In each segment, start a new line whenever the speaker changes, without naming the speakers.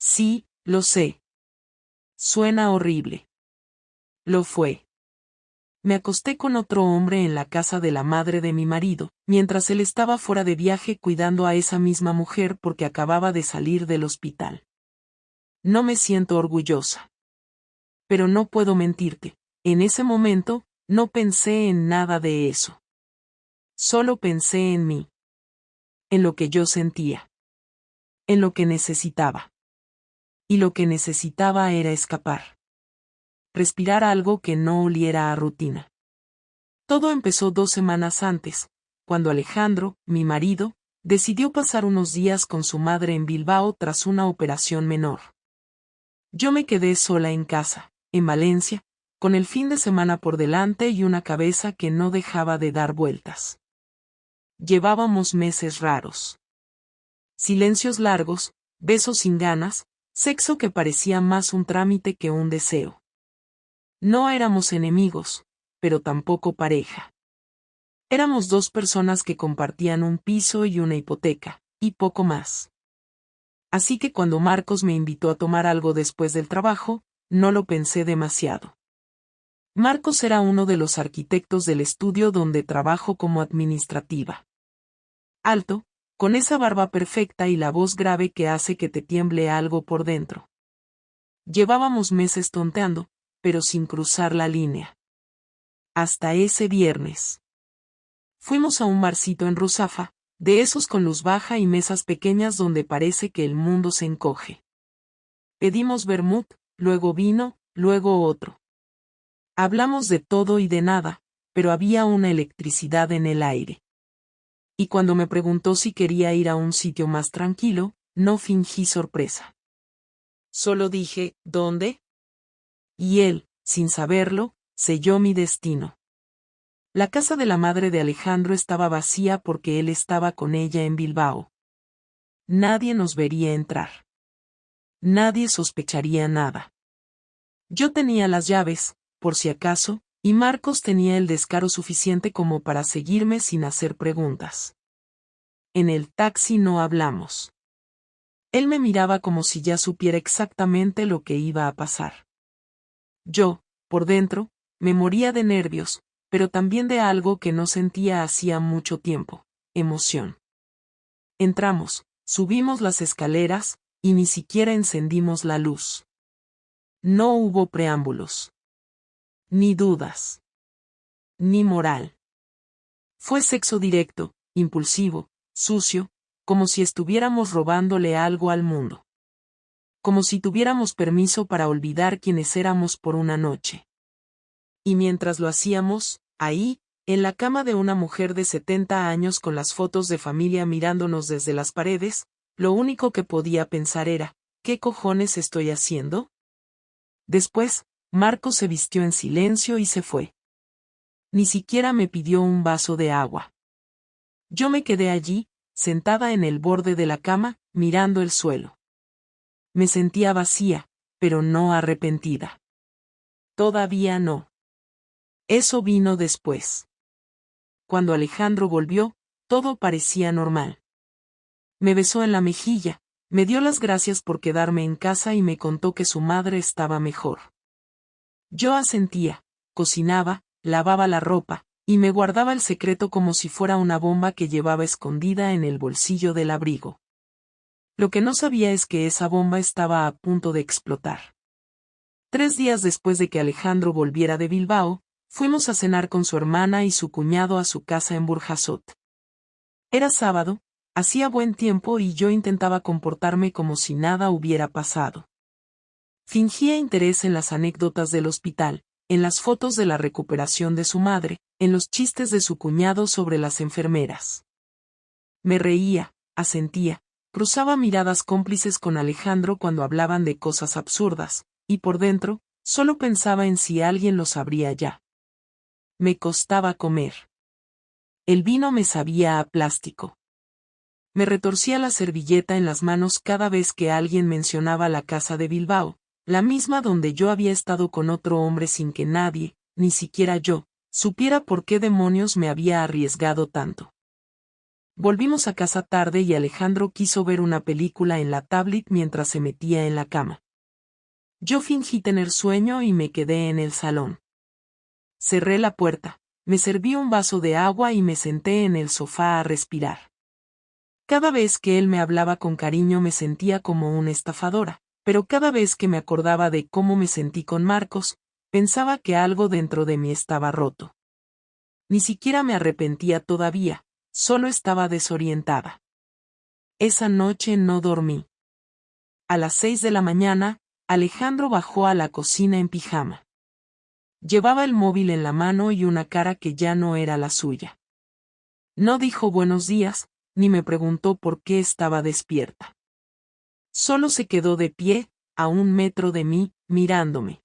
Sí, lo sé. Suena horrible. Lo fue. Me acosté con otro hombre en la casa de la madre de mi marido, mientras él estaba fuera de viaje cuidando a esa misma mujer porque acababa de salir del hospital. No me siento orgullosa. Pero no puedo mentirte, en ese momento, no pensé en nada de eso. Solo pensé en mí. En lo que yo sentía. En lo que necesitaba. Y lo que necesitaba era escapar. Respirar algo que no oliera a rutina. Todo empezó 2 semanas antes, cuando Alejandro, mi marido, decidió pasar unos días con su madre en Bilbao tras una operación menor. Yo me quedé sola en casa, en Valencia, con el fin de semana por delante y una cabeza que no dejaba de dar vueltas. Llevábamos meses raros. Silencios largos, besos sin ganas, sexo que parecía más un trámite que un deseo. No éramos enemigos, pero tampoco pareja. Éramos 2 personas que compartían un piso y una hipoteca, y poco más. Así que cuando Marcos me invitó a tomar algo después del trabajo, no lo pensé demasiado. Marcos era uno de los arquitectos del estudio donde trabajo como administrativa. Alto, con esa barba perfecta y la voz grave que hace que te tiemble algo por dentro. Llevábamos meses tonteando, pero sin cruzar la línea. Hasta ese viernes. Fuimos a un barcito en Ruzafa, de esos con luz baja y mesas pequeñas donde parece que el mundo se encoge. Pedimos vermut, luego vino, luego otro. Hablamos de todo y de nada, pero había una electricidad en el aire. Y cuando me preguntó si quería ir a un sitio más tranquilo, no fingí sorpresa. Solo dije, ¿dónde? Y él, sin saberlo, selló mi destino. La casa de la madre de Alejandro estaba vacía porque él estaba con ella en Bilbao. Nadie nos vería entrar. Nadie sospecharía nada. Yo tenía las llaves, por si acaso, y Marcos tenía el descaro suficiente como para seguirme sin hacer preguntas. En el taxi no hablamos. Él me miraba como si ya supiera exactamente lo que iba a pasar. Yo, por dentro, me moría de nervios, pero también de algo que no sentía hacía mucho tiempo, emoción. Entramos, subimos las escaleras, y ni siquiera encendimos la luz. No hubo preámbulos. Ni dudas. Ni moral. Fue sexo directo, impulsivo, sucio, como si estuviéramos robándole algo al mundo. Como si tuviéramos permiso para olvidar quiénes éramos por una noche. Y mientras lo hacíamos, ahí, en la cama de una mujer de 70 años con las fotos de familia mirándonos desde las paredes, lo único que podía pensar era, ¿qué cojones estoy haciendo? Después, Marcos se vistió en silencio y se fue. Ni siquiera me pidió un vaso de agua. Yo me quedé allí, sentada en el borde de la cama, mirando el suelo. Me sentía vacía, pero no arrepentida. Todavía no. Eso vino después. Cuando Alejandro volvió, todo parecía normal. Me besó en la mejilla, me dio las gracias por quedarme en casa y me contó que su madre estaba mejor. Yo asentía, cocinaba, lavaba la ropa, y me guardaba el secreto como si fuera una bomba que llevaba escondida en el bolsillo del abrigo. Lo que no sabía es que esa bomba estaba a punto de explotar. 3 días después de que Alejandro volviera de Bilbao, fuimos a cenar con su hermana y su cuñado a su casa en Burjasot. Era sábado, hacía buen tiempo y yo intentaba comportarme como si nada hubiera pasado. Fingía interés en las anécdotas del hospital, en las fotos de la recuperación de su madre, en los chistes de su cuñado sobre las enfermeras. Me reía, asentía, cruzaba miradas cómplices con Alejandro cuando hablaban de cosas absurdas, y por dentro, solo pensaba en si alguien lo sabría ya. Me costaba comer. El vino me sabía a plástico. Me retorcía la servilleta en las manos cada vez que alguien mencionaba la casa de Bilbao, la misma donde yo había estado con otro hombre sin que nadie, ni siquiera yo, supiera por qué demonios me había arriesgado tanto. Volvimos a casa tarde y Alejandro quiso ver una película en la tablet mientras se metía en la cama. Yo fingí tener sueño y me quedé en el salón. Cerré la puerta, me serví un vaso de agua y me senté en el sofá a respirar. Cada vez que él me hablaba con cariño me sentía como una estafadora, pero cada vez que me acordaba de cómo me sentí con Marcos, pensaba que algo dentro de mí estaba roto. Ni siquiera me arrepentía todavía, solo estaba desorientada. Esa noche no dormí. A las 6 de la mañana, Alejandro bajó a la cocina en pijama. Llevaba el móvil en la mano y una cara que ya no era la suya. No dijo buenos días, ni me preguntó por qué estaba despierta. Solo se quedó de pie, a 1 metro de mí, mirándome.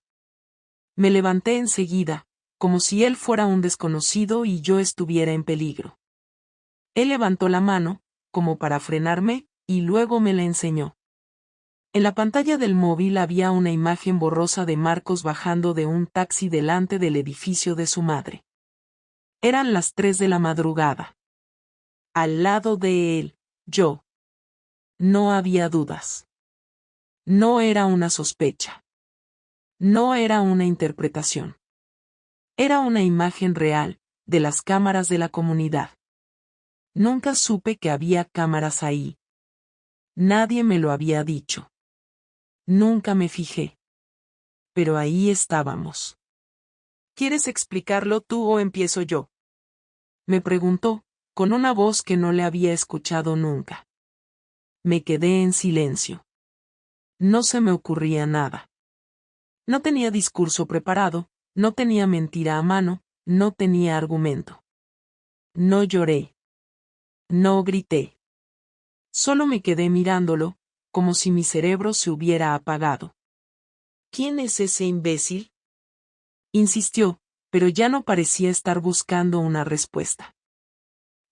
Me levanté enseguida, como si él fuera un desconocido y yo estuviera en peligro. Él levantó la mano, como para frenarme, y luego me la enseñó. En la pantalla del móvil había una imagen borrosa de Marcos bajando de un taxi delante del edificio de su madre. Eran las 3 de la madrugada. Al lado de él, yo. No había dudas. No era una sospecha. No era una interpretación. Era una imagen real, de las cámaras de la comunidad. Nunca supe que había cámaras ahí. Nadie me lo había dicho. Nunca me fijé. Pero ahí estábamos. ¿Quieres explicarlo tú o empiezo yo?, me preguntó, con una voz que no le había escuchado nunca. Me quedé en silencio. No se me ocurría nada. No tenía discurso preparado, no tenía mentira a mano, no tenía argumento. No lloré. No grité. Solo me quedé mirándolo, como si mi cerebro se hubiera apagado. ¿Quién es ese imbécil?, insistió, pero ya no parecía estar buscando una respuesta.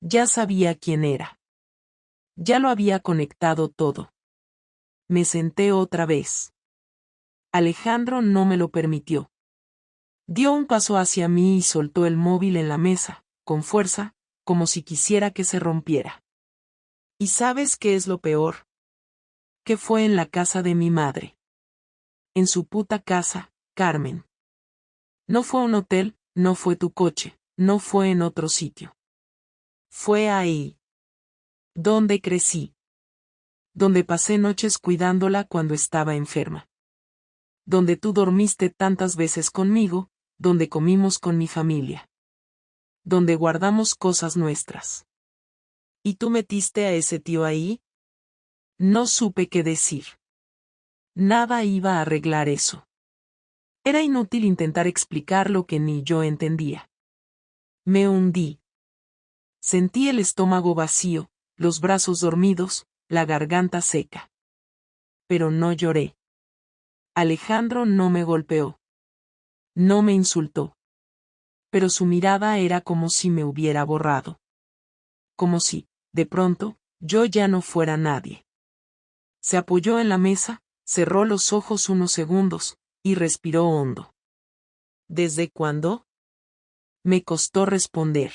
Ya sabía quién era. Ya lo había conectado todo. Me senté otra vez. Alejandro no me lo permitió. Dio un paso hacia mí y soltó el móvil en la mesa, con fuerza, como si quisiera que se rompiera. ¿Y sabes qué es lo peor? Que fue en la casa de mi madre. En su puta casa, Carmen. No fue un hotel, no fue tu coche, no fue en otro sitio. Fue ahí. Donde crecí. Donde pasé noches cuidándola cuando estaba enferma. Donde tú dormiste tantas veces conmigo, donde comimos con mi familia. Donde guardamos cosas nuestras. ¿Y tú metiste a ese tío ahí? No supe qué decir. Nada iba a arreglar eso. Era inútil intentar explicar lo que ni yo entendía. Me hundí. Sentí el estómago vacío, los brazos dormidos, la garganta seca. Pero no lloré. Alejandro no me golpeó. No me insultó. Pero su mirada era como si me hubiera borrado. Como si, de pronto, yo ya no fuera nadie. Se apoyó en la mesa, cerró los ojos unos segundos, y respiró hondo. ¿Desde cuándo? Me costó responder.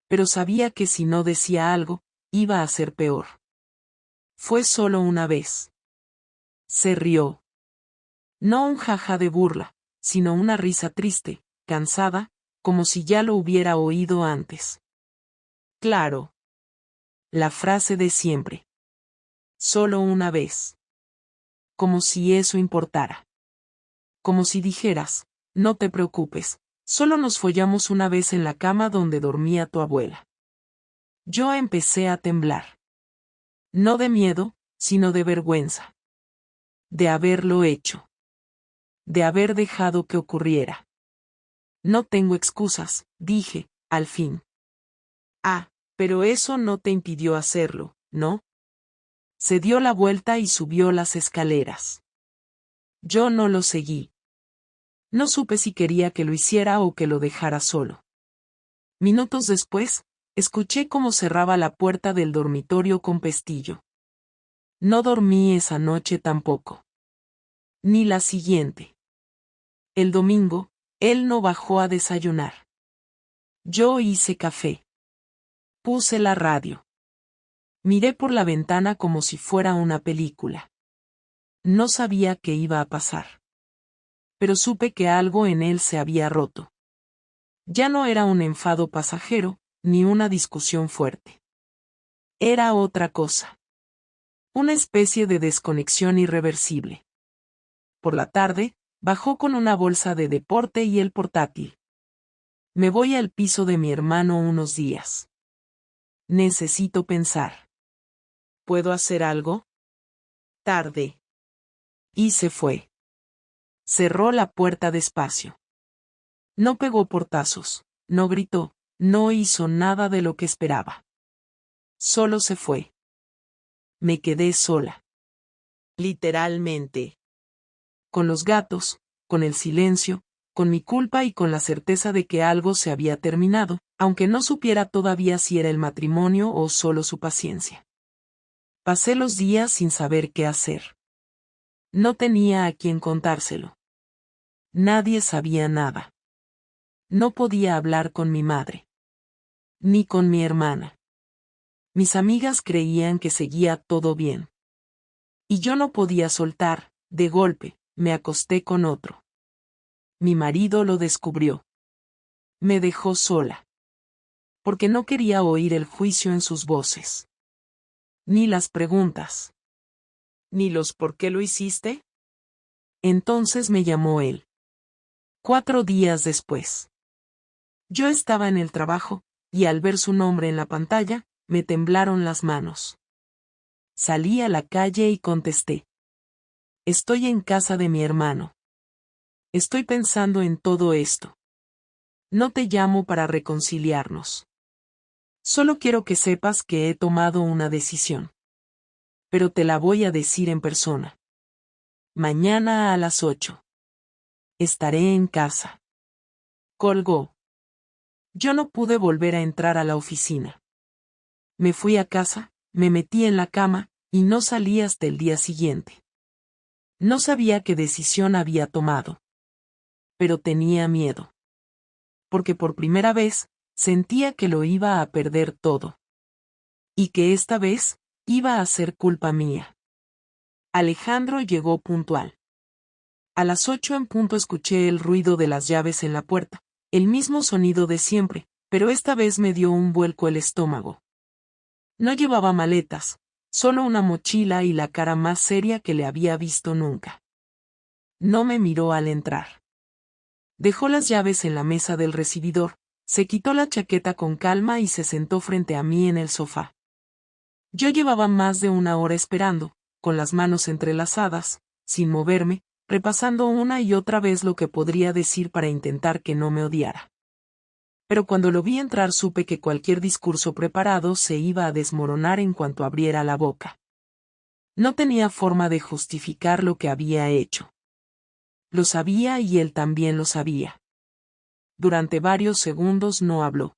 Pero sabía que si no decía algo, iba a ser peor. Fue solo una vez. Se rió. No un jaja de burla, sino una risa triste, cansada, como si ya lo hubiera oído antes. Claro. La frase de siempre. Solo una vez. Como si eso importara. Como si dijeras, no te preocupes, solo nos follamos una vez en la cama donde dormía tu abuela. Yo empecé a temblar. No de miedo, sino de vergüenza. De haberlo hecho. De haber dejado que ocurriera. No tengo excusas, dije, al fin. Ah, pero eso no te impidió hacerlo, ¿no? Se dio la vuelta y subió las escaleras. Yo no lo seguí. No supe si quería que lo hiciera o que lo dejara solo. Minutos después, escuché cómo cerraba la puerta del dormitorio con pestillo. No dormí esa noche tampoco. Ni la siguiente. El domingo, él no bajó a desayunar. Yo hice café. Puse la radio. Miré por la ventana como si fuera una película. No sabía qué iba a pasar. Pero supe que algo en él se había roto. Ya no era un enfado pasajero, ni una discusión fuerte. Era otra cosa. Una especie de desconexión irreversible. Por la tarde, bajó con una bolsa de deporte y el portátil. Me voy al piso de mi hermano unos días. Necesito pensar. ¿Puedo hacer algo? Tarde. Y se fue. Cerró la puerta despacio. No pegó portazos, no gritó, no hizo nada de lo que esperaba. Solo se fue. Me quedé sola. Literalmente. Con los gatos, con el silencio, con mi culpa y con la certeza de que algo se había terminado, aunque no supiera todavía si era el matrimonio o solo su paciencia. Pasé los días sin saber qué hacer. No tenía a quien contárselo. Nadie sabía nada. No podía hablar con mi madre. Ni con mi hermana. Mis amigas creían que seguía todo bien. Y yo no podía soltar, de golpe, me acosté con otro. Mi marido lo descubrió. Me dejó sola. Porque no quería oír el juicio en sus voces. Ni las preguntas. Ni los ¿por qué lo hiciste? Entonces me llamó él. 4 días después. Yo estaba en el trabajo, y al ver su nombre en la pantalla, me temblaron las manos. Salí a la calle y contesté. Estoy en casa de mi hermano. Estoy pensando en todo esto. No te llamo para reconciliarnos. Solo quiero que sepas que he tomado una decisión. Pero te la voy a decir en persona. Mañana a las 8. Estaré en casa. Colgó. Yo no pude volver a entrar a la oficina. Me fui a casa, me metí en la cama, y no salí hasta el día siguiente. No sabía qué decisión había tomado. Pero tenía miedo. Porque por primera vez, sentía que lo iba a perder todo. Y que esta vez, iba a ser culpa mía. Alejandro llegó puntual. A las 8 en punto escuché el ruido de las llaves en la puerta, el mismo sonido de siempre, pero esta vez me dio un vuelco el estómago. No llevaba maletas, solo una mochila y la cara más seria que le había visto nunca. No me miró al entrar. Dejó las llaves en la mesa del recibidor, se quitó la chaqueta con calma y se sentó frente a mí en el sofá. Yo llevaba más de 1 hora esperando, con las manos entrelazadas, sin moverme, repasando una y otra vez lo que podría decir para intentar que no me odiara. Pero cuando lo vi entrar supe que cualquier discurso preparado se iba a desmoronar en cuanto abriera la boca. No tenía forma de justificar lo que había hecho. Lo sabía y él también lo sabía. Durante varios segundos no habló.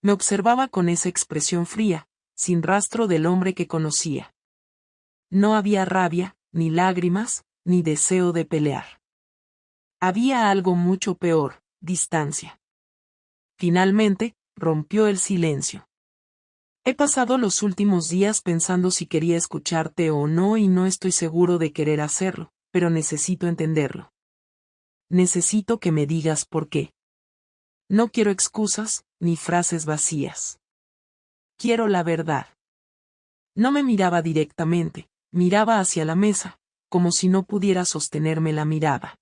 Me observaba con esa expresión fría, sin rastro del hombre que conocía. No había rabia, ni lágrimas, ni deseo de pelear. Había algo mucho peor, distancia. Finalmente, rompió el silencio. He pasado los últimos días pensando si quería escucharte o no y no estoy seguro de querer hacerlo, pero necesito entenderlo. Necesito que me digas por qué. No quiero excusas, ni frases vacías. Quiero la verdad. No me miraba directamente, miraba hacia la mesa, como si no pudiera sostenerme la mirada.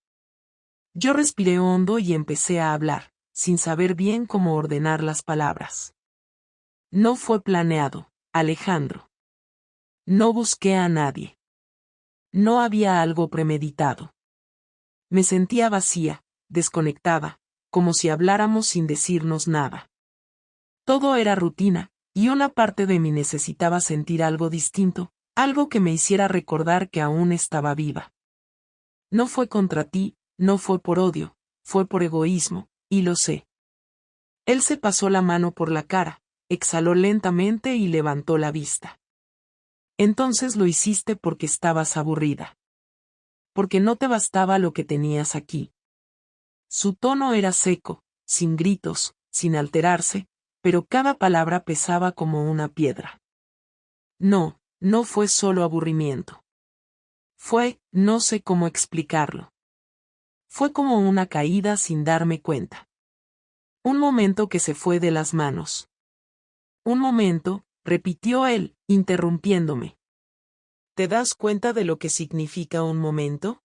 Yo respiré hondo y empecé a hablar, sin saber bien cómo ordenar las palabras. No fue planeado, Alejandro. No busqué a nadie. No había algo premeditado. Me sentía vacía, desconectada, como si habláramos sin decirnos nada. Todo era rutina, y una parte de mí necesitaba sentir algo distinto, algo que me hiciera recordar que aún estaba viva. No fue contra ti, no fue por odio, fue por egoísmo, y lo sé. Él se pasó la mano por la cara, exhaló lentamente y levantó la vista. Entonces lo hiciste porque estabas aburrida. Porque no te bastaba lo que tenías aquí. Su tono era seco, sin gritos, sin alterarse, pero cada palabra pesaba como una piedra. No, no fue solo aburrimiento. No sé cómo explicarlo. Fue como una caída sin darme cuenta. Un momento que se fue de las manos. Un momento, repitió él, interrumpiéndome. ¿Te das cuenta de lo que significa un momento?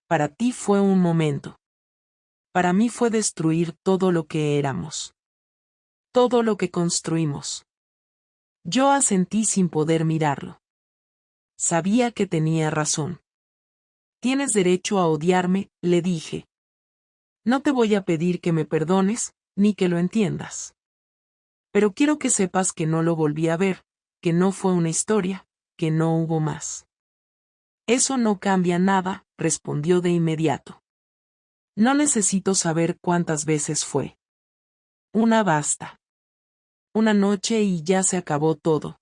Para ti fue un momento. Para mí fue destruir todo lo que éramos. Todo lo que construimos. Yo asentí sin poder mirarlo. Sabía que tenía razón. Tienes derecho a odiarme, le dije. No te voy a pedir que me perdones, ni que lo entiendas. Pero quiero que sepas que no lo volví a ver, que no fue una historia, que no hubo más. Eso no cambia nada, respondió de inmediato. No necesito saber cuántas veces fue. Una basta. Una noche y ya se acabó todo.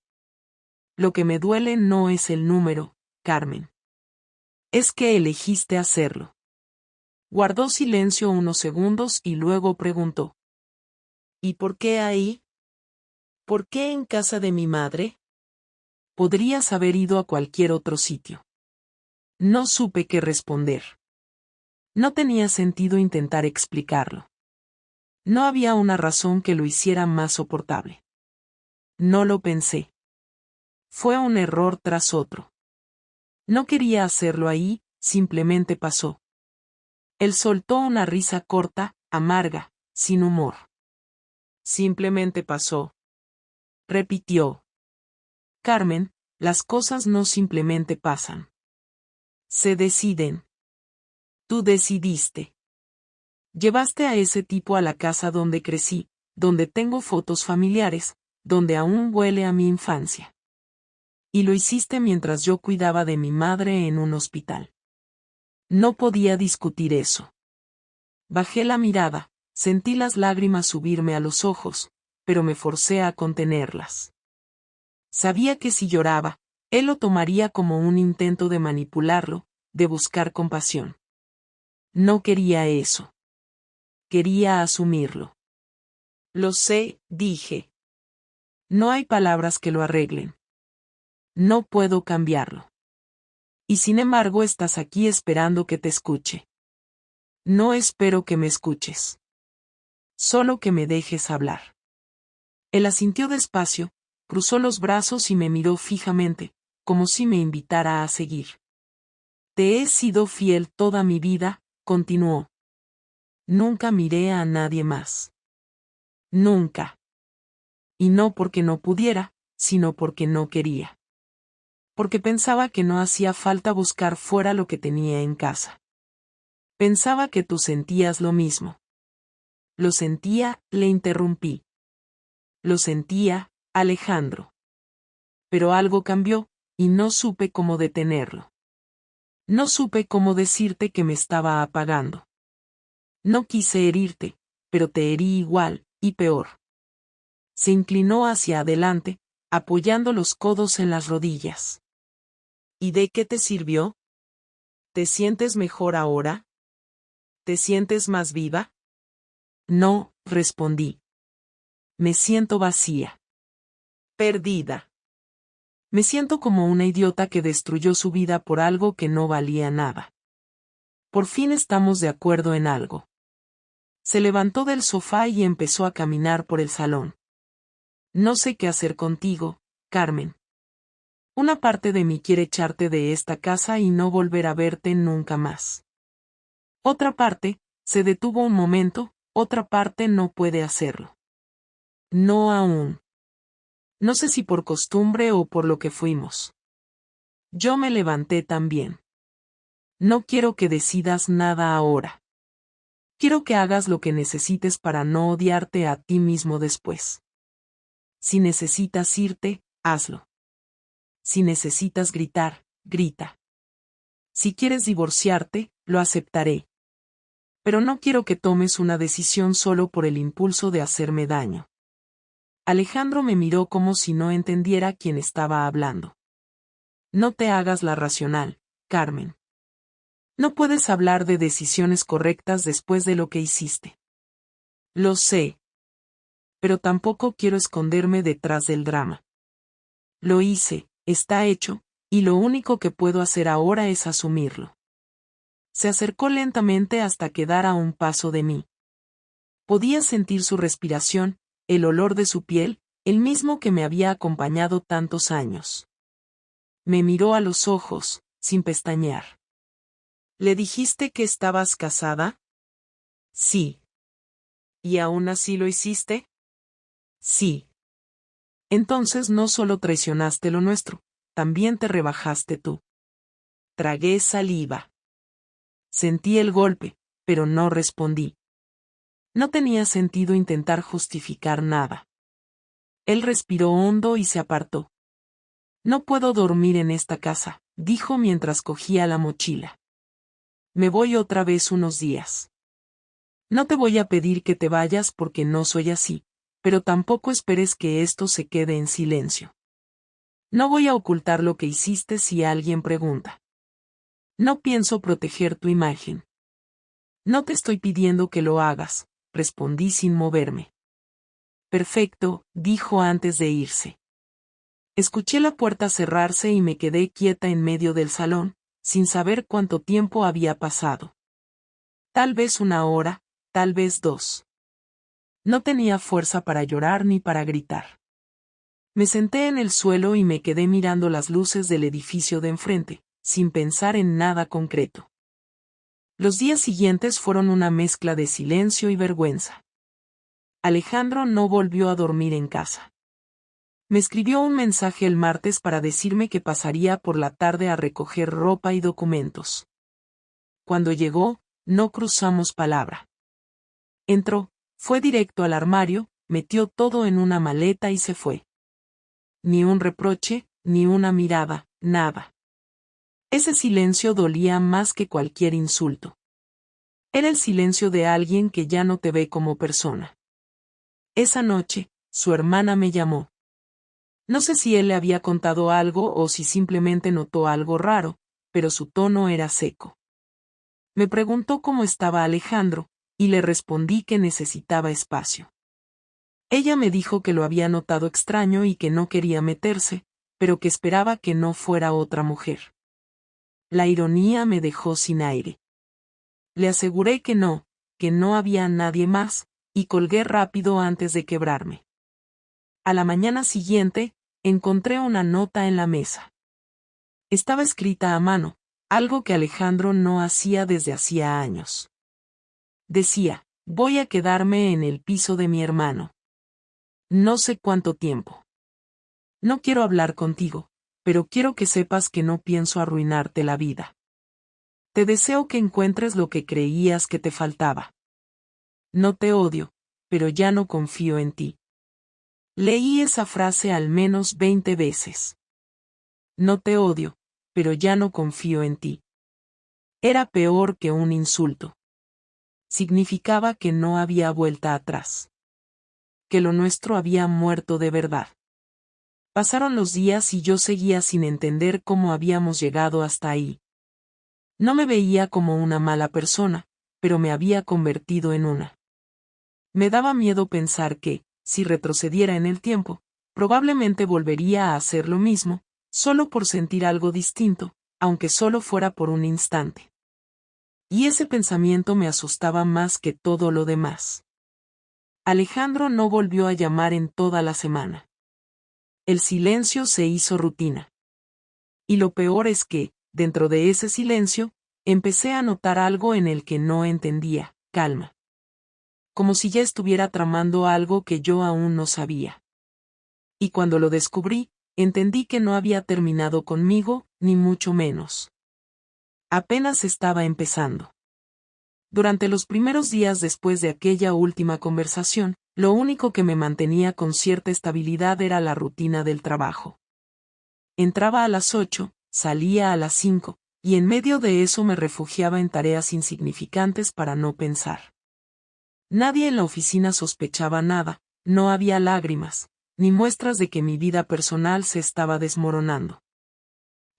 Lo que me duele no es el número, Carmen. Es que elegiste hacerlo. Guardó silencio unos segundos y luego preguntó. ¿Y por qué ahí? ¿Por qué en casa de mi madre? Podrías haber ido a cualquier otro sitio. No supe qué responder. No tenía sentido intentar explicarlo. No había una razón que lo hiciera más soportable. No lo pensé. Fue un error tras otro. No quería hacerlo ahí, simplemente pasó. Él soltó una risa corta, amarga, sin humor. Simplemente pasó. Repitió. Carmen, las cosas no simplemente pasan. Se deciden. Tú decidiste. Llevaste a ese tipo a la casa donde crecí, donde tengo fotos familiares, donde aún huele a mi infancia. Y lo hiciste mientras yo cuidaba de mi madre en un hospital. No podía discutir eso. Bajé la mirada, sentí las lágrimas subirme a los ojos, pero me forcé a contenerlas. Sabía que si lloraba, él lo tomaría como un intento de manipularlo, de buscar compasión. No quería eso. Quería asumirlo. Lo sé, dije. No hay palabras que lo arreglen. No puedo cambiarlo. Y sin embargo estás aquí esperando que te escuche. No espero que me escuches. Solo que me dejes hablar. Él asintió despacio, cruzó los brazos y me miró fijamente, como si me invitara a seguir. Te he sido fiel toda mi vida, continuó. Nunca miré a nadie más. Nunca. Y no porque no pudiera, sino porque no quería. Porque pensaba que no hacía falta buscar fuera lo que tenía en casa. Pensaba que tú sentías lo mismo. Lo sentía, le interrumpí. Lo sentía, Alejandro. Pero algo cambió, y no supe cómo detenerlo. No supe cómo decirte que me estaba apagando. No quise herirte, pero te herí igual, y peor. Se inclinó hacia adelante, apoyando los codos en las rodillas. ¿Y de qué te sirvió? ¿Te sientes mejor ahora? ¿Te sientes más viva? No, respondí. Me siento vacía. Perdida. Me siento como una idiota que destruyó su vida por algo que no valía nada. Por fin estamos de acuerdo en algo. Se levantó del sofá y empezó a caminar por el salón. No sé qué hacer contigo, Carmen. Una parte de mí quiere echarte de esta casa y no volver a verte nunca más. Otra parte, se detuvo un momento, otra parte no puede hacerlo. No aún. No sé si por costumbre o por lo que fuimos. Yo me levanté también. No quiero que decidas nada ahora. Quiero que hagas lo que necesites para no odiarte a ti mismo después. Si necesitas irte, hazlo. Si necesitas gritar, grita. Si quieres divorciarte, lo aceptaré. Pero no quiero que tomes una decisión solo por el impulso de hacerme daño. Alejandro me miró como si no entendiera quién estaba hablando. No te hagas la racional, Carmen. No puedes hablar de decisiones correctas después de lo que hiciste. Lo sé. pero tampoco quiero esconderme detrás del drama. Lo hice, está hecho, y lo único que puedo hacer ahora es asumirlo. Se acercó lentamente hasta quedar a un paso de mí. Podía sentir su respiración, el olor de su piel, el mismo que me había acompañado tantos años. Me miró a los ojos, sin pestañear. ¿Le dijiste que estabas casada? Sí. ¿Y aún así lo hiciste? Sí. Entonces no solo traicionaste lo nuestro, también te rebajaste tú. Tragué saliva. Sentí el golpe, pero no respondí. No tenía sentido intentar justificar nada. Él respiró hondo y se apartó. No puedo dormir en esta casa, dijo mientras cogía la mochila. Me voy otra vez unos días. No te voy a pedir que te vayas porque no soy así, pero tampoco esperes que esto se quede en silencio. No voy a ocultar lo que hiciste si alguien pregunta. No pienso proteger tu imagen. No te estoy pidiendo que lo hagas, respondí sin moverme. Perfecto, dijo antes de irse. Escuché la puerta cerrarse y me quedé quieta en medio del salón, sin saber cuánto tiempo había pasado. Tal vez 1 hora, tal vez 2. No tenía fuerza para llorar ni para gritar. Me senté en el suelo y me quedé mirando las luces del edificio de enfrente, sin pensar en nada concreto. Los días siguientes fueron una mezcla de silencio y vergüenza. Alejandro no volvió a dormir en casa. Me escribió un mensaje el martes para decirme que pasaría por la tarde a recoger ropa y documentos. Cuando llegó, no cruzamos palabra. Entró, fue directo al armario, metió todo en una maleta y se fue. Ni un reproche, ni una mirada, nada. Ese silencio dolía más que cualquier insulto. Era el silencio de alguien que ya no te ve como persona. Esa noche, su hermana me llamó. No sé si él le había contado algo o si simplemente notó algo raro, pero su tono era seco. Me preguntó cómo estaba Alejandro, y le respondí que necesitaba espacio. Ella me dijo que lo había notado extraño y que no quería meterse, pero que esperaba que no fuera otra mujer. La ironía me dejó sin aire. Le aseguré que no había nadie más, y colgué rápido antes de quebrarme. A la mañana siguiente, encontré una nota en la mesa. Estaba escrita a mano, algo que Alejandro no hacía desde hacía años. Decía, voy a quedarme en el piso de mi hermano. No sé cuánto tiempo. No quiero hablar contigo, pero quiero que sepas que no pienso arruinarte la vida. Te deseo que encuentres lo que creías que te faltaba. No te odio, pero ya no confío en ti. Leí esa frase al menos 20 veces. No te odio, pero ya no confío en ti. Era peor que un insulto. Significaba que no había vuelta atrás. Que lo nuestro había muerto de verdad. Pasaron los días y yo seguía sin entender cómo habíamos llegado hasta ahí. No me veía como una mala persona, pero me había convertido en una. Me daba miedo pensar que, si retrocediera en el tiempo, probablemente volvería a hacer lo mismo, solo por sentir algo distinto, aunque solo fuera por un instante. Y ese pensamiento me asustaba más que todo lo demás. Alejandro no volvió a llamar en toda la semana. El silencio se hizo rutina. Y lo peor es que, dentro de ese silencio, empecé a notar algo en el que no entendía, calma. Como si ya estuviera tramando algo que yo aún no sabía. Y cuando lo descubrí, entendí que no había terminado conmigo, ni mucho menos. Apenas estaba empezando. Durante los primeros días después de aquella última conversación, lo único que me mantenía con cierta estabilidad era la rutina del trabajo. Entraba a las 8, salía a las 5, y en medio de eso me refugiaba en tareas insignificantes para no pensar. Nadie en la oficina sospechaba nada, no había lágrimas, ni muestras de que mi vida personal se estaba desmoronando.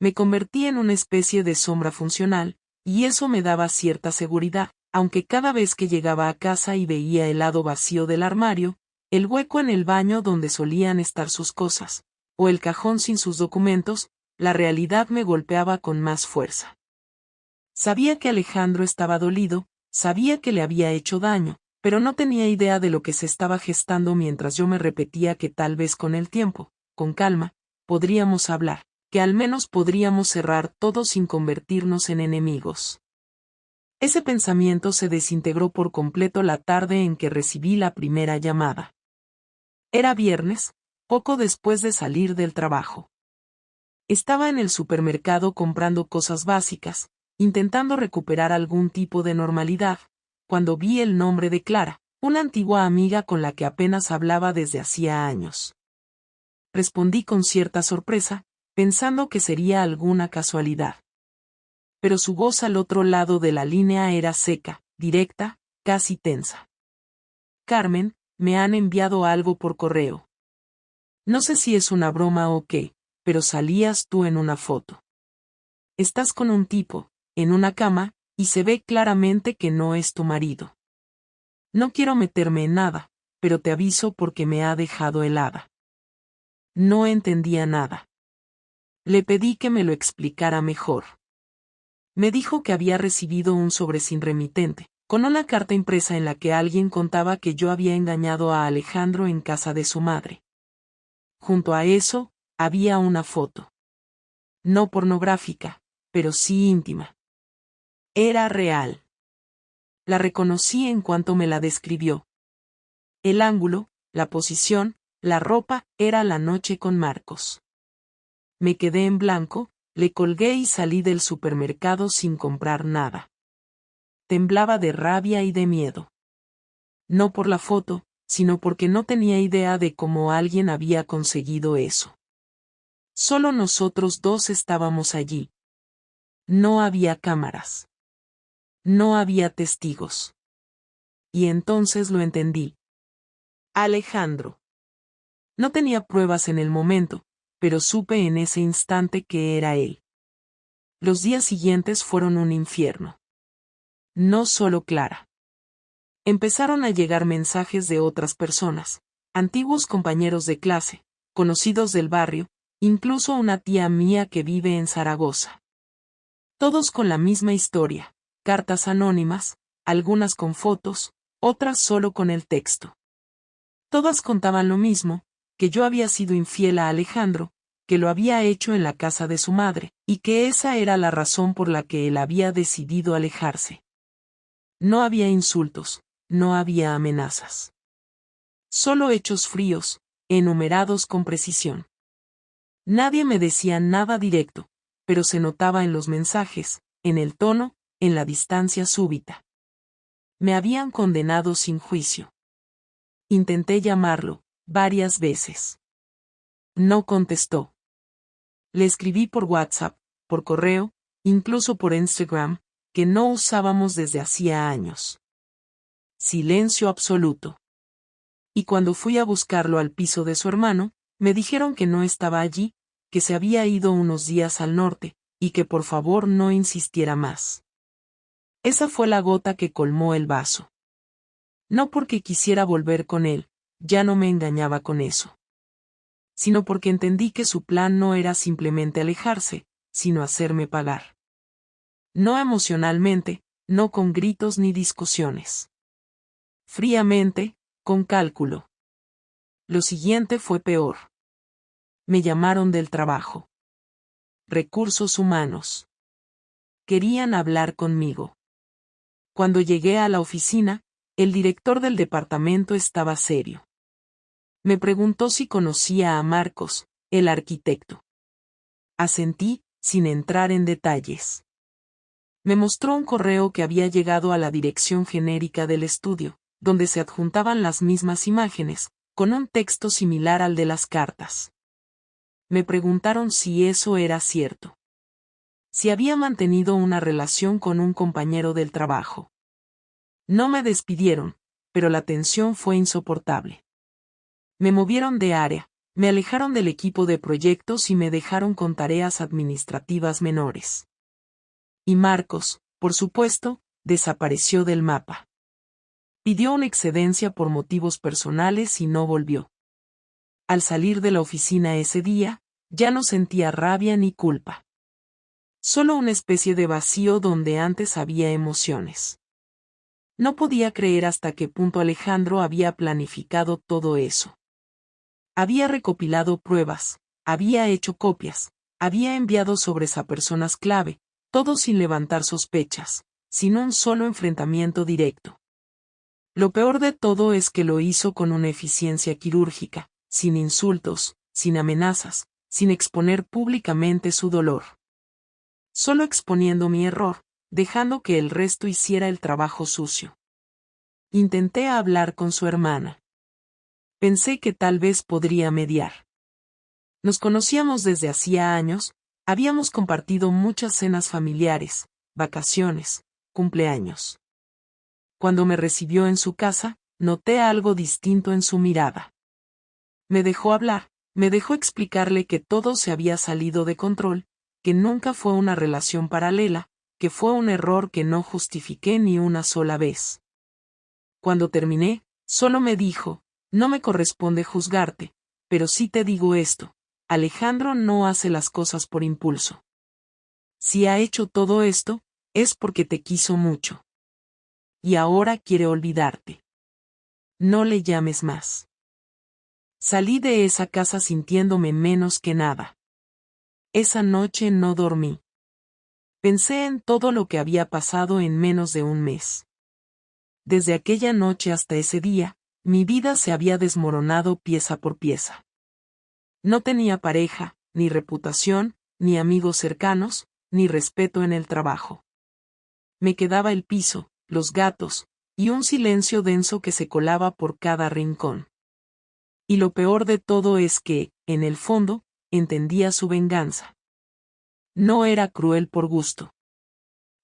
Me convertí en una especie de sombra funcional, y eso me daba cierta seguridad, aunque cada vez que llegaba a casa y veía el lado vacío del armario, el hueco en el baño donde solían estar sus cosas, o el cajón sin sus documentos, la realidad me golpeaba con más fuerza. Sabía que Alejandro estaba dolido, sabía que le había hecho daño, pero no tenía idea de lo que se estaba gestando mientras yo me repetía que tal vez con el tiempo, con calma, podríamos hablar, que al menos podríamos cerrar todo sin convertirnos en enemigos. Ese pensamiento se desintegró por completo la tarde en que recibí la primera llamada. Era viernes, poco después de salir del trabajo. Estaba en el supermercado comprando cosas básicas, intentando recuperar algún tipo de normalidad, cuando vi el nombre de Clara, una antigua amiga con la que apenas hablaba desde hacía años. Respondí con cierta sorpresa, pensando que sería alguna casualidad. Pero su voz al otro lado de la línea era seca, directa, casi tensa. Carmen, me han enviado algo por correo. No sé si es una broma o qué, pero salías tú en una foto. Estás con un tipo, en una cama, y se ve claramente que no es tu marido. No quiero meterme en nada, pero te aviso porque me ha dejado helada. No entendía nada. Le pedí que me lo explicara mejor. Me dijo que había recibido un sobre sin remitente, con una carta impresa en la que alguien contaba que yo había engañado a Alejandro en casa de su madre. Junto a eso, había una foto. No pornográfica, pero sí íntima. Era real. La reconocí en cuanto me la describió. El ángulo, la posición, la ropa, era la noche con Marcos. Me quedé en blanco, le colgué y salí del supermercado sin comprar nada. Temblaba de rabia y de miedo. No por la foto, sino porque no tenía idea de cómo alguien había conseguido eso. Solo nosotros dos estábamos allí. No había cámaras. No había testigos. Y entonces lo entendí. Alejandro. No tenía pruebas en el momento, pero supe en ese instante que era él. Los días siguientes fueron un infierno. No solo Clara. Empezaron a llegar mensajes de otras personas, antiguos compañeros de clase, conocidos del barrio, incluso una tía mía que vive en Zaragoza. Todos con la misma historia, cartas anónimas, algunas con fotos, otras solo con el texto. Todas contaban lo mismo, que yo había sido infiel a Alejandro, que lo había hecho en la casa de su madre, y que esa era la razón por la que él había decidido alejarse. No había insultos, no había amenazas. Solo hechos fríos, enumerados con precisión. Nadie me decía nada directo, pero se notaba en los mensajes, en el tono, en la distancia súbita. Me habían condenado sin juicio. Intenté llamarlo, varias veces. No contestó. Le escribí por WhatsApp, por correo, incluso por Instagram, que no usábamos desde hacía años. Silencio absoluto. Y cuando fui a buscarlo al piso de su hermano, me dijeron que no estaba allí, que se había ido unos días al norte, y que por favor no insistiera más. Esa fue la gota que colmó el vaso. No porque quisiera volver con él, ya no me engañaba con eso. Sino porque entendí que su plan no era simplemente alejarse, sino hacerme pagar. No emocionalmente, no con gritos ni discusiones. Fríamente, con cálculo. Lo siguiente fue peor. Me llamaron del trabajo. Recursos humanos. Querían hablar conmigo. Cuando llegué a la oficina, el director del departamento estaba serio. Me preguntó si conocía a Marcos, el arquitecto. Asentí, sin entrar en detalles. Me mostró un correo que había llegado a la dirección genérica del estudio, donde se adjuntaban las mismas imágenes, con un texto similar al de las cartas. Me preguntaron si eso era cierto. Si había mantenido una relación con un compañero del trabajo. No me despidieron, pero la tensión fue insoportable. Me movieron de área, me alejaron del equipo de proyectos y me dejaron con tareas administrativas menores. Y Marcos, por supuesto, desapareció del mapa. Pidió una excedencia por motivos personales y no volvió. Al salir de la oficina ese día, ya no sentía rabia ni culpa. Solo una especie de vacío donde antes había emociones. No podía creer hasta qué punto Alejandro había planificado todo eso. Había recopilado pruebas, había hecho copias, había enviado sobres a personas clave, todo sin levantar sospechas, sin un solo enfrentamiento directo. Lo peor de todo es que lo hizo con una eficiencia quirúrgica, sin insultos, sin amenazas, sin exponer públicamente su dolor. Solo exponiendo mi error, dejando que el resto hiciera el trabajo sucio. Intenté hablar con su hermana. Pensé que tal vez podría mediar. Nos conocíamos desde hacía años, habíamos compartido muchas cenas familiares, vacaciones, cumpleaños. Cuando me recibió en su casa, noté algo distinto en su mirada. Me dejó hablar, me dejó explicarle que todo se había salido de control, que nunca fue una relación paralela, que fue un error que no justifiqué ni una sola vez. Cuando terminé, solo me dijo, no me corresponde juzgarte, pero sí te digo esto, Alejandro no hace las cosas por impulso. Si ha hecho todo esto, es porque te quiso mucho. Y ahora quiere olvidarte. No le llames más. Salí de esa casa sintiéndome menos que nada. Esa noche no dormí. Pensé en todo lo que había pasado en menos de un mes. Desde aquella noche hasta ese día, mi vida se había desmoronado pieza por pieza. No tenía pareja, ni reputación, ni amigos cercanos, ni respeto en el trabajo. Me quedaba el piso, los gatos, y un silencio denso que se colaba por cada rincón. Y lo peor de todo es que, en el fondo, entendía su venganza. No era cruel por gusto.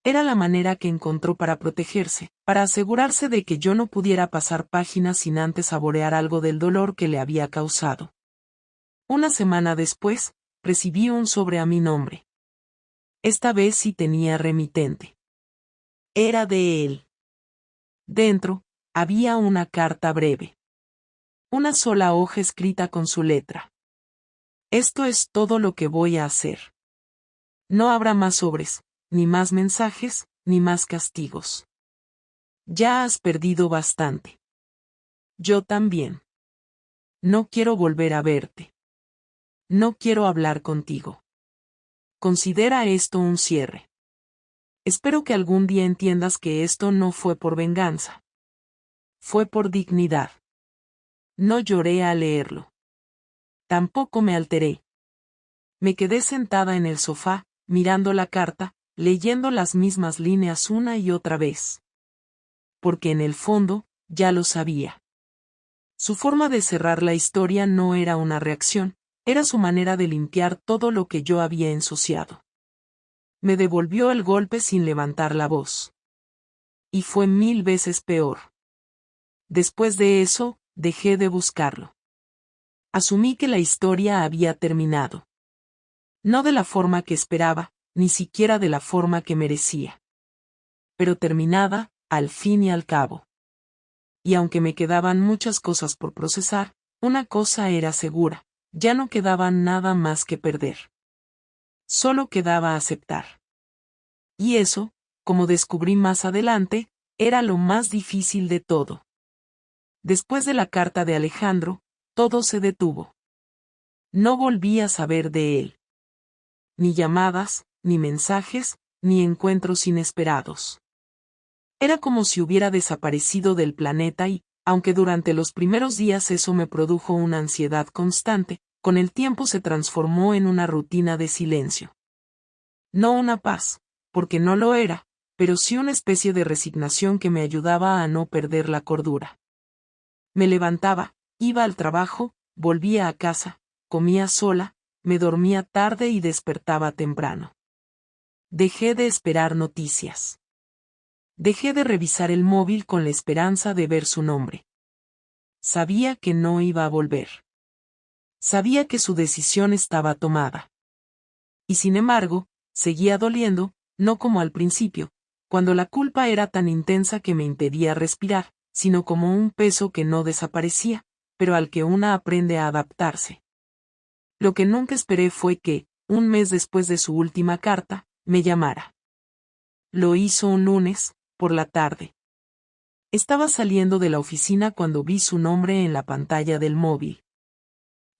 Era la manera que encontró para protegerse, para asegurarse de que yo no pudiera pasar páginas sin antes saborear algo del dolor que le había causado. Una semana después, recibí un sobre a mi nombre. Esta vez sí tenía remitente. Era de él. Dentro, había una carta breve. Una sola hoja escrita con su letra. Esto es todo lo que voy a hacer. No habrá más sobres, ni más mensajes, ni más castigos. Ya has perdido bastante. Yo también. No quiero volver a verte. No quiero hablar contigo. Considera esto un cierre. Espero que algún día entiendas que esto no fue por venganza. Fue por dignidad. No lloré al leerlo. Tampoco me alteré. Me quedé sentada en el sofá, mirando la carta, leyendo las mismas líneas una y otra vez. Porque en el fondo, ya lo sabía. Su forma de cerrar la historia no era una reacción, era su manera de limpiar todo lo que yo había ensuciado. Me devolvió el golpe sin levantar la voz. Y fue 1000 veces peor. Después de eso, dejé de buscarlo. Asumí que la historia había terminado. No de la forma que esperaba, ni siquiera de la forma que merecía. Pero terminada, al fin y al cabo. Y aunque me quedaban muchas cosas por procesar, una cosa era segura, ya no quedaba nada más que perder. Solo quedaba aceptar. Y eso, como descubrí más adelante, era lo más difícil de todo. Después de la carta de Alejandro, todo se detuvo. No volví a saber de él. Ni llamadas, ni mensajes, ni encuentros inesperados. Era como si hubiera desaparecido del planeta y, aunque durante los primeros días eso me produjo una ansiedad constante, con el tiempo se transformó en una rutina de silencio. No una paz, porque no lo era, pero sí una especie de resignación que me ayudaba a no perder la cordura. Me levantaba, iba al trabajo, volvía a casa, comía sola, me dormía tarde y despertaba temprano. Dejé de esperar noticias. Dejé de revisar el móvil con la esperanza de ver su nombre. Sabía que no iba a volver. Sabía que su decisión estaba tomada. Y sin embargo, seguía doliendo, no como al principio, cuando la culpa era tan intensa que me impedía respirar, sino como un peso que no desaparecía, pero al que una aprende a adaptarse. Lo que nunca esperé fue que, un mes después de su última carta, me llamara. Lo hizo un lunes, por la tarde. Estaba saliendo de la oficina cuando vi su nombre en la pantalla del móvil.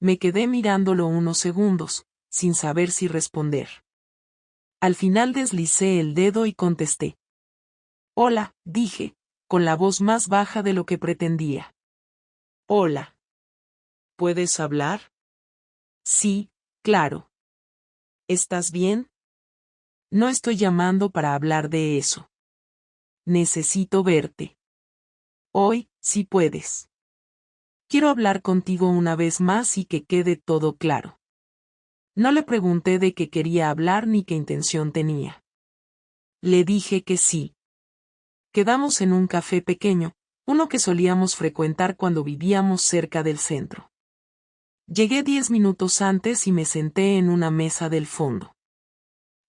Me quedé mirándolo unos segundos, sin saber si responder. Al final deslicé el dedo y contesté. Hola, dije, con la voz más baja de lo que pretendía. Hola. ¿Puedes hablar? Sí, claro. ¿Estás bien? No estoy llamando para hablar de eso. Necesito verte. Hoy, si puedes. Quiero hablar contigo una vez más y que quede todo claro. No le pregunté de qué quería hablar ni qué intención tenía. Le dije que sí. Quedamos en un café pequeño, uno que solíamos frecuentar cuando vivíamos cerca del centro. Llegué 10 minutos antes y me senté en una mesa del fondo.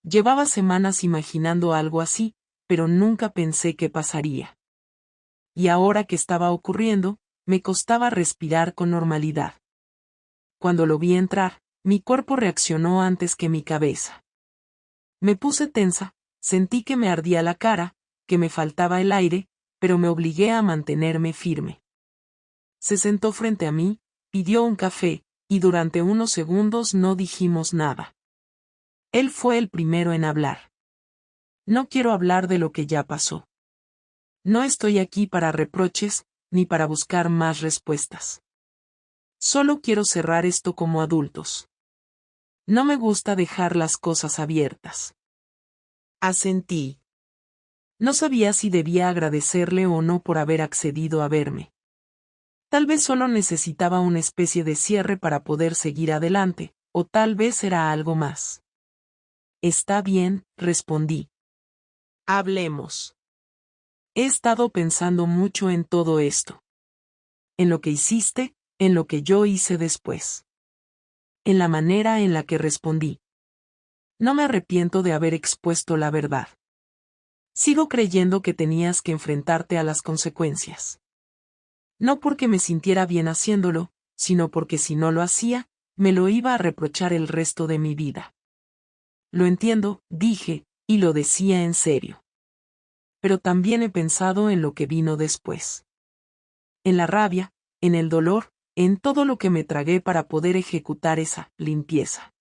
Llevaba semanas imaginando algo así, pero nunca pensé que pasaría. Y ahora que estaba ocurriendo, me costaba respirar con normalidad. Cuando lo vi entrar, mi cuerpo reaccionó antes que mi cabeza. Me puse tensa, sentí que me ardía la cara, que me faltaba el aire, pero me obligué a mantenerme firme. Se sentó frente a mí, pidió un café, y durante unos segundos no dijimos nada. Él fue el primero en hablar. No quiero hablar de lo que ya pasó. No estoy aquí para reproches, ni para buscar más respuestas. Solo quiero cerrar esto como adultos. No me gusta dejar las cosas abiertas. Asentí. No sabía si debía agradecerle o no por haber accedido a verme. Tal vez solo necesitaba una especie de cierre para poder seguir adelante, o tal vez era algo más. Está bien, respondí. Hablemos. He estado pensando mucho en todo esto. En lo que hiciste, en lo que yo hice después. En la manera en la que respondí. No me arrepiento de haber expuesto la verdad. Sigo creyendo que tenías que enfrentarte a las consecuencias. No porque me sintiera bien haciéndolo, sino porque si no lo hacía, me lo iba a reprochar el resto de mi vida. Lo entiendo, dije, y lo decía en serio. Pero también he pensado en lo que vino después. En la rabia, en el dolor, en todo lo que me tragué para poder ejecutar esa limpieza.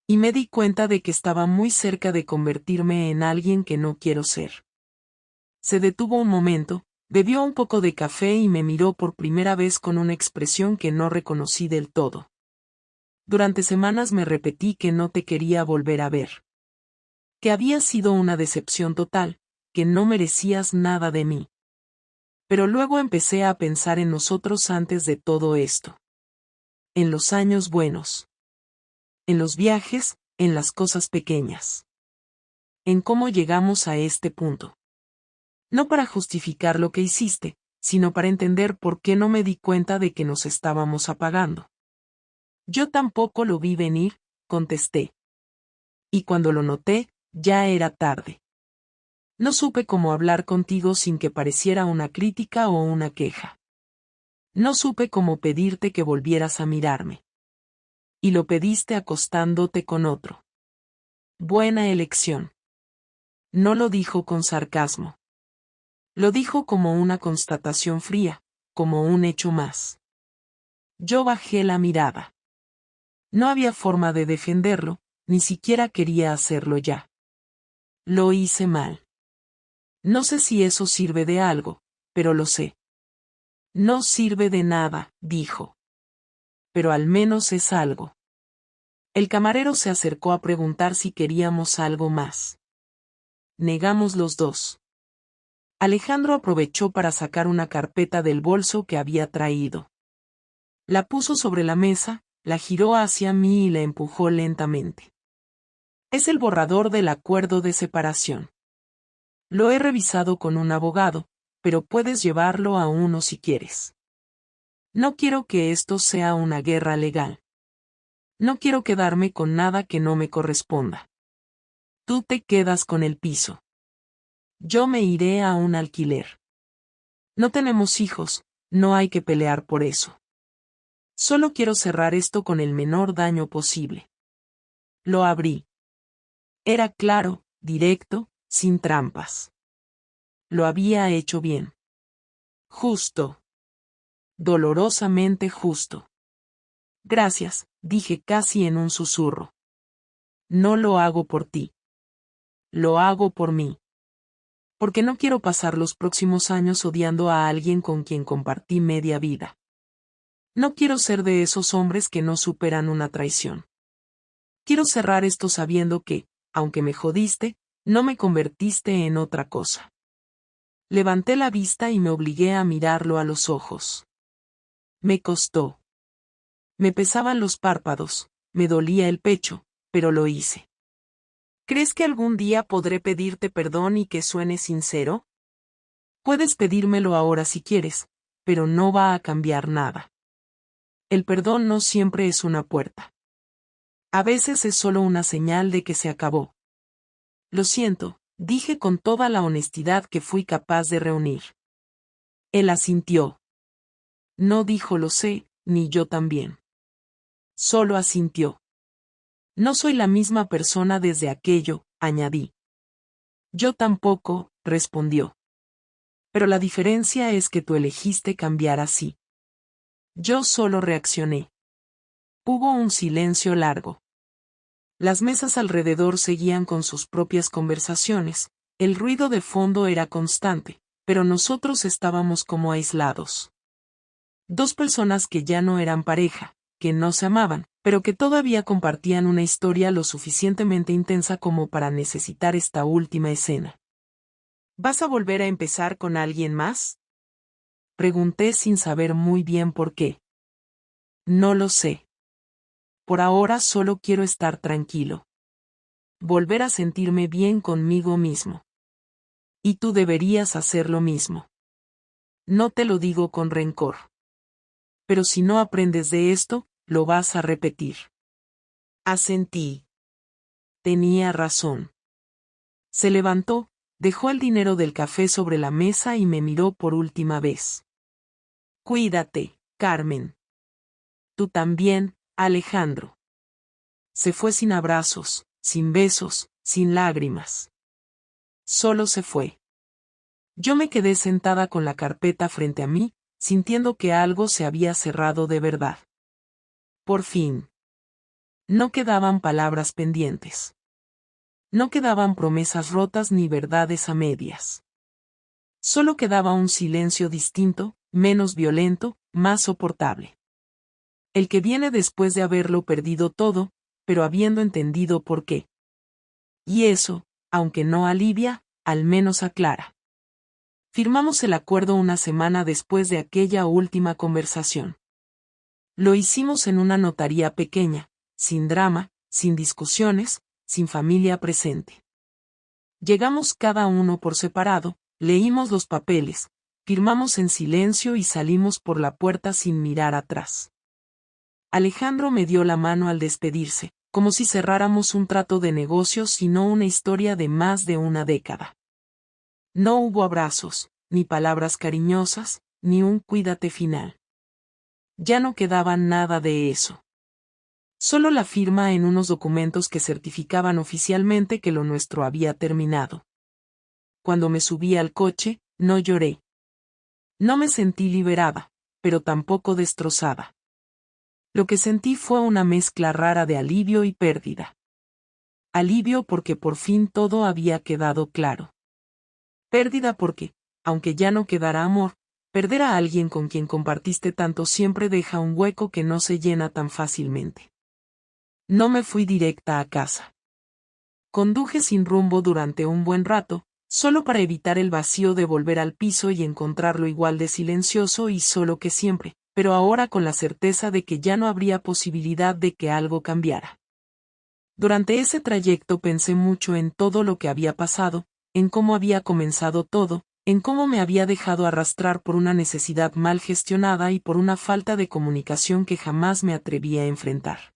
Y me di cuenta de que estaba muy cerca de convertirme en alguien que no quiero ser. Se detuvo un momento, bebió un poco de café y me miró por primera vez con una expresión que no reconocí del todo. Durante semanas me repetí que no te quería volver a ver. Que había sido una decepción total, que no merecías nada de mí. Pero luego empecé a pensar en nosotros antes de todo esto. En los años buenos. En los viajes, en las cosas pequeñas. En cómo llegamos a este punto. No para justificar lo que hiciste, sino para entender por qué no me di cuenta de que nos estábamos apagando. Yo tampoco lo vi venir, contesté. Y cuando lo noté, ya era tarde. No supe cómo hablar contigo sin que pareciera una crítica o una queja. No supe cómo pedirte que volvieras a mirarme. Y lo pediste acostándote con otro. Buena elección. No lo dijo con sarcasmo. Lo dijo como una constatación fría, como un hecho más. Yo bajé la mirada. No había forma de defenderlo, ni siquiera quería hacerlo ya. Lo hice mal. No sé si eso sirve de algo, pero lo sé. No sirve de nada, dijo. Pero al menos es algo. El camarero se acercó a preguntar si queríamos algo más. Negamos los dos. Alejandro aprovechó para sacar una carpeta del bolso que había traído. La puso sobre la mesa, la giró hacia mí y la empujó lentamente. Es el borrador del acuerdo de separación. Lo he revisado con un abogado, pero puedes llevarlo a uno si quieres. No quiero que esto sea una guerra legal. No quiero quedarme con nada que no me corresponda. Tú te quedas con el piso. Yo me iré a un alquiler. No tenemos hijos, no hay que pelear por eso. Solo quiero cerrar esto con el menor daño posible. Lo abrí. Era claro, directo, sin trampas. Lo había hecho bien. Justo. Dolorosamente justo. Gracias, dije casi en un susurro. No lo hago por ti. Lo hago por mí. Porque no quiero pasar los próximos años odiando a alguien con quien compartí media vida. No quiero ser de esos hombres que no superan una traición. Quiero cerrar esto sabiendo que, aunque me jodiste, no me convertiste en otra cosa. Levanté la vista y me obligué a mirarlo a los ojos. Me costó. Me pesaban los párpados, me dolía el pecho, pero lo hice. ¿Crees que algún día podré pedirte perdón y que suene sincero? Puedes pedírmelo ahora si quieres, pero no va a cambiar nada. El perdón no siempre es una puerta. A veces es solo una señal de que se acabó. Lo siento, dije con toda la honestidad que fui capaz de reunir. Él asintió. No dijo lo sé, ni yo también. Solo asintió. No soy la misma persona desde aquello, añadí. Yo tampoco, respondió. Pero la diferencia es que tú elegiste cambiar así. Yo solo reaccioné. Hubo un silencio largo. Las mesas alrededor seguían con sus propias conversaciones, el ruido de fondo era constante, pero nosotros estábamos como aislados. Dos personas que ya no eran pareja, que no se amaban, pero que todavía compartían una historia lo suficientemente intensa como para necesitar esta última escena. ¿Vas a volver a empezar con alguien más? Pregunté sin saber muy bien por qué. No lo sé. Por ahora solo quiero estar tranquilo. Volver a sentirme bien conmigo mismo. Y tú deberías hacer lo mismo. No te lo digo con rencor. Pero si no aprendes de esto, lo vas a repetir. Asentí. Tenía razón. Se levantó, dejó el dinero del café sobre la mesa y me miró por última vez. Cuídate, Carmen. Tú también, Alejandro. Se fue sin abrazos, sin besos, sin lágrimas. Solo se fue. Yo me quedé sentada con la carpeta frente a mí, sintiendo que algo se había cerrado de verdad. Por fin. No quedaban palabras pendientes. No quedaban promesas rotas ni verdades a medias. Solo quedaba un silencio distinto, menos violento, más soportable. El que viene después de haberlo perdido todo, pero habiendo entendido por qué. Y eso, aunque no alivia, al menos aclara. Firmamos el acuerdo una semana después de aquella última conversación. Lo hicimos en una notaría pequeña, sin drama, sin discusiones, sin familia presente. Llegamos cada uno por separado, leímos los papeles, firmamos en silencio y salimos por la puerta sin mirar atrás. Alejandro me dio la mano al despedirse, como si cerráramos un trato de negocios y no una historia de más de una década. No hubo abrazos, ni palabras cariñosas, ni un cuídate final. Ya no quedaba nada de eso. Solo la firma en unos documentos que certificaban oficialmente que lo nuestro había terminado. Cuando me subí al coche, no lloré. No me sentí liberada, pero tampoco destrozada. Lo que sentí fue una mezcla rara de alivio y pérdida. Alivio porque por fin todo había quedado claro. Pérdida porque, aunque ya no quedara amor, perder a alguien con quien compartiste tanto siempre deja un hueco que no se llena tan fácilmente. No me fui directa a casa. Conduje sin rumbo durante un buen rato, solo para evitar el vacío de volver al piso y encontrarlo igual de silencioso y solo que siempre, pero ahora con la certeza de que ya no habría posibilidad de que algo cambiara. Durante ese trayecto pensé mucho en todo lo que había pasado, en cómo había comenzado todo, en cómo me había dejado arrastrar por una necesidad mal gestionada y por una falta de comunicación que jamás me atreví a enfrentar.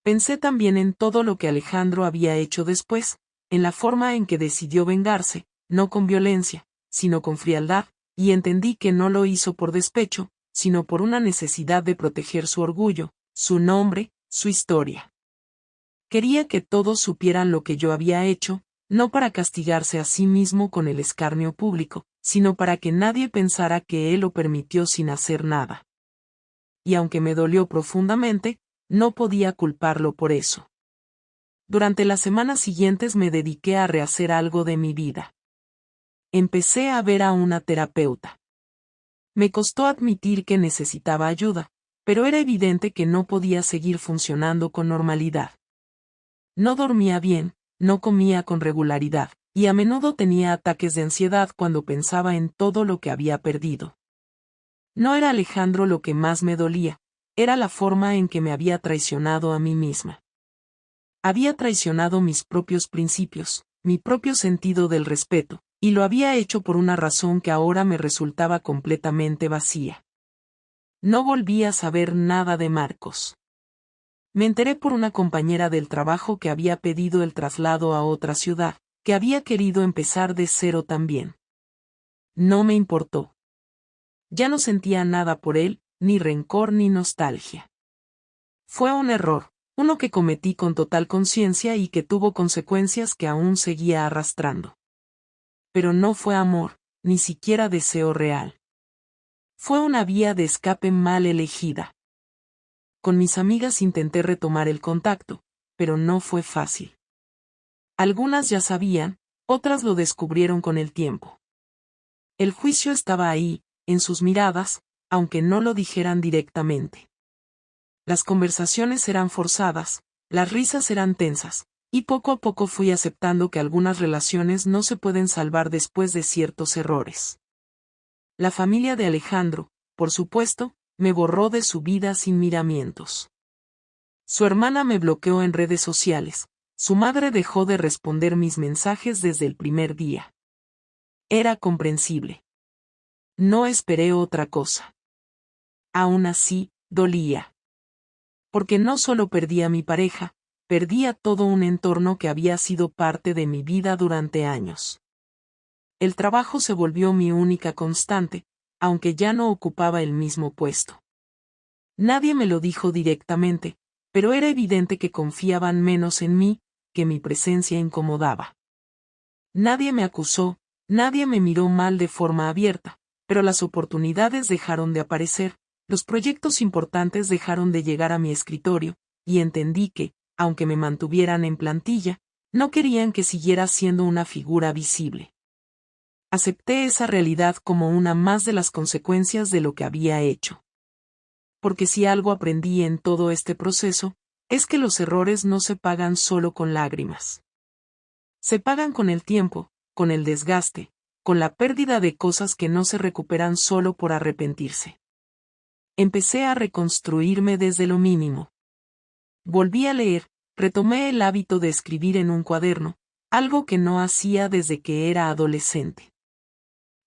Pensé también en todo lo que Alejandro había hecho después, en la forma en que decidió vengarse, no con violencia, sino con frialdad, y entendí que no lo hizo por despecho, sino por una necesidad de proteger su orgullo, su nombre, su historia. Quería que todos supieran lo que yo había hecho, no para castigarse a sí mismo con el escarnio público, sino para que nadie pensara que él lo permitió sin hacer nada. Y aunque me dolió profundamente, no podía culparlo por eso. Durante las semanas siguientes me dediqué a rehacer algo de mi vida. Empecé a ver a una terapeuta. Me costó admitir que necesitaba ayuda, pero era evidente que no podía seguir funcionando con normalidad. No dormía bien, no comía con regularidad, y a menudo tenía ataques de ansiedad cuando pensaba en todo lo que había perdido. No era Alejandro lo que más me dolía, era la forma en que me había traicionado a mí misma. Había traicionado mis propios principios, mi propio sentido del respeto, y lo había hecho por una razón que ahora me resultaba completamente vacía. No volví a saber nada de Marcos. Me enteré por una compañera del trabajo que había pedido el traslado a otra ciudad, que había querido empezar de cero también. No me importó. Ya no sentía nada por él, ni rencor ni nostalgia. Fue un error, uno que cometí con total conciencia y que tuvo consecuencias que aún seguía arrastrando. Pero no fue amor, ni siquiera deseo real. Fue una vía de escape mal elegida. Con mis amigas intenté retomar el contacto, pero no fue fácil. Algunas ya sabían, otras lo descubrieron con el tiempo. El juicio estaba ahí, en sus miradas, aunque no lo dijeran directamente. Las conversaciones eran forzadas, las risas eran tensas, y poco a poco fui aceptando que algunas relaciones no se pueden salvar después de ciertos errores. La familia de Alejandro, por supuesto, me borró de su vida sin miramientos. Su hermana me bloqueó en redes sociales, su madre dejó de responder mis mensajes desde el primer día. Era comprensible. No esperé otra cosa. Aún así, dolía. Porque no solo perdí a mi pareja, perdía todo un entorno que había sido parte de mi vida durante años. El trabajo se volvió mi única constante, aunque ya no ocupaba el mismo puesto. Nadie me lo dijo directamente, pero era evidente que confiaban menos en mí, que mi presencia incomodaba. Nadie me acusó, nadie me miró mal de forma abierta, pero las oportunidades dejaron de aparecer, los proyectos importantes dejaron de llegar a mi escritorio, y entendí que, aunque me mantuvieran en plantilla, no querían que siguiera siendo una figura visible. Acepté esa realidad como una más de las consecuencias de lo que había hecho. Porque si algo aprendí en todo este proceso, es que los errores no se pagan solo con lágrimas. Se pagan con el tiempo, con el desgaste, con la pérdida de cosas que no se recuperan solo por arrepentirse. Empecé a reconstruirme desde lo mínimo. Volví a leer, retomé el hábito de escribir en un cuaderno, algo que no hacía desde que era adolescente.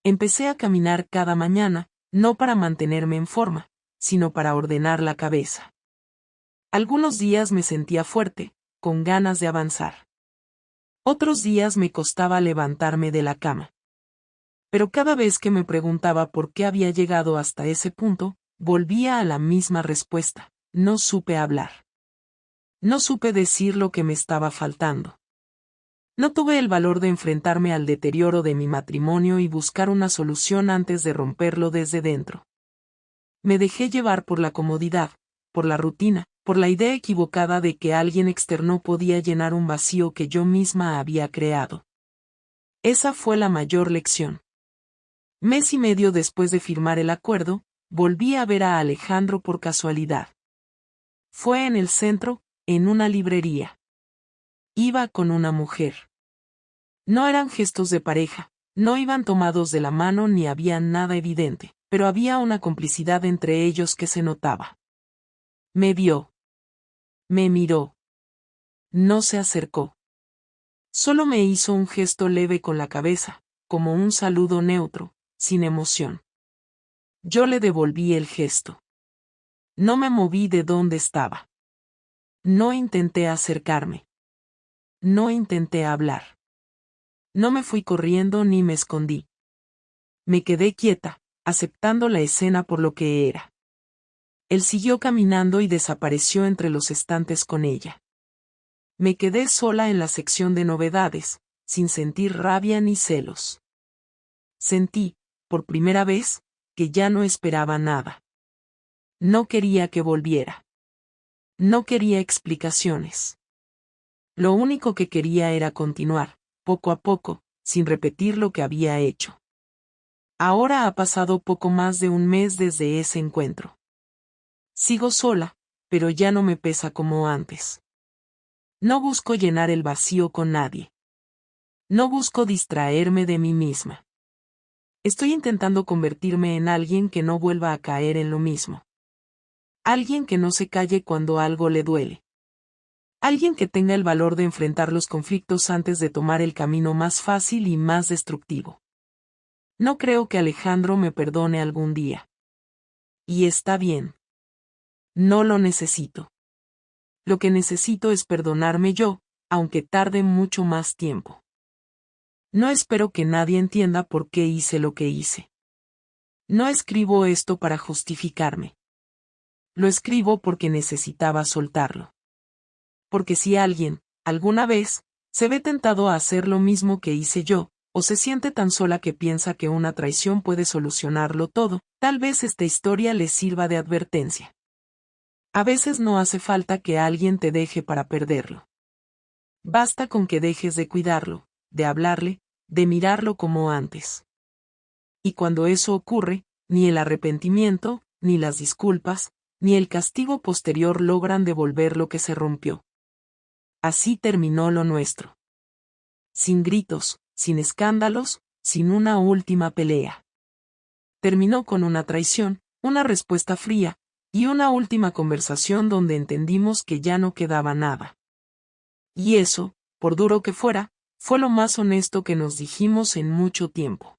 Empecé a caminar cada mañana, no para mantenerme en forma, sino para ordenar la cabeza. Algunos días me sentía fuerte, con ganas de avanzar. Otros días me costaba levantarme de la cama. Pero cada vez que me preguntaba por qué había llegado hasta ese punto, volvía a la misma respuesta: no supe hablar. No supe decir lo que me estaba faltando. No tuve el valor de enfrentarme al deterioro de mi matrimonio y buscar una solución antes de romperlo desde dentro. Me dejé llevar por la comodidad, por la rutina, por la idea equivocada de que alguien externo podía llenar un vacío que yo misma había creado. Esa fue la mayor lección. Mes y medio después de firmar el acuerdo, volví a ver a Alejandro por casualidad. Fue en el centro, en una librería. Iba con una mujer. No eran gestos de pareja, no iban tomados de la mano ni había nada evidente, pero había una complicidad entre ellos que se notaba. Me vio. Me miró. No se acercó. Solo me hizo un gesto leve con la cabeza, como un saludo neutro, sin emoción. Yo le devolví el gesto. No me moví de donde estaba. No intenté acercarme. No intenté hablar. No me fui corriendo ni me escondí. Me quedé quieta, aceptando la escena por lo que era. Él siguió caminando y desapareció entre los estantes con ella. Me quedé sola en la sección de novedades, sin sentir rabia ni celos. Sentí, por primera vez, que ya no esperaba nada. No quería que volviera. No quería explicaciones. Lo único que quería era continuar, poco a poco, sin repetir lo que había hecho. Ahora ha pasado poco más de un mes desde ese encuentro. Sigo sola, pero ya no me pesa como antes. No busco llenar el vacío con nadie. No busco distraerme de mí misma. Estoy intentando convertirme en alguien que no vuelva a caer en lo mismo. Alguien que no se calle cuando algo le duele. Alguien que tenga el valor de enfrentar los conflictos antes de tomar el camino más fácil y más destructivo. No creo que Alejandro me perdone algún día. Y está bien. No lo necesito. Lo que necesito es perdonarme yo, aunque tarde mucho más tiempo. No espero que nadie entienda por qué hice lo que hice. No escribo esto para justificarme. Lo escribo porque necesitaba soltarlo. Porque si alguien, alguna vez, se ve tentado a hacer lo mismo que hice yo, o se siente tan sola que piensa que una traición puede solucionarlo todo, tal vez esta historia les sirva de advertencia. A veces no hace falta que alguien te deje para perderlo. Basta con que dejes de cuidarlo, de hablarle, de mirarlo como antes. Y cuando eso ocurre, ni el arrepentimiento, ni las disculpas, ni el castigo posterior logran devolver lo que se rompió. Así terminó lo nuestro. Sin gritos, sin escándalos, sin una última pelea. Terminó con una traición, una respuesta fría, y una última conversación donde entendimos que ya no quedaba nada. Y eso, por duro que fuera, fue lo más honesto que nos dijimos en mucho tiempo.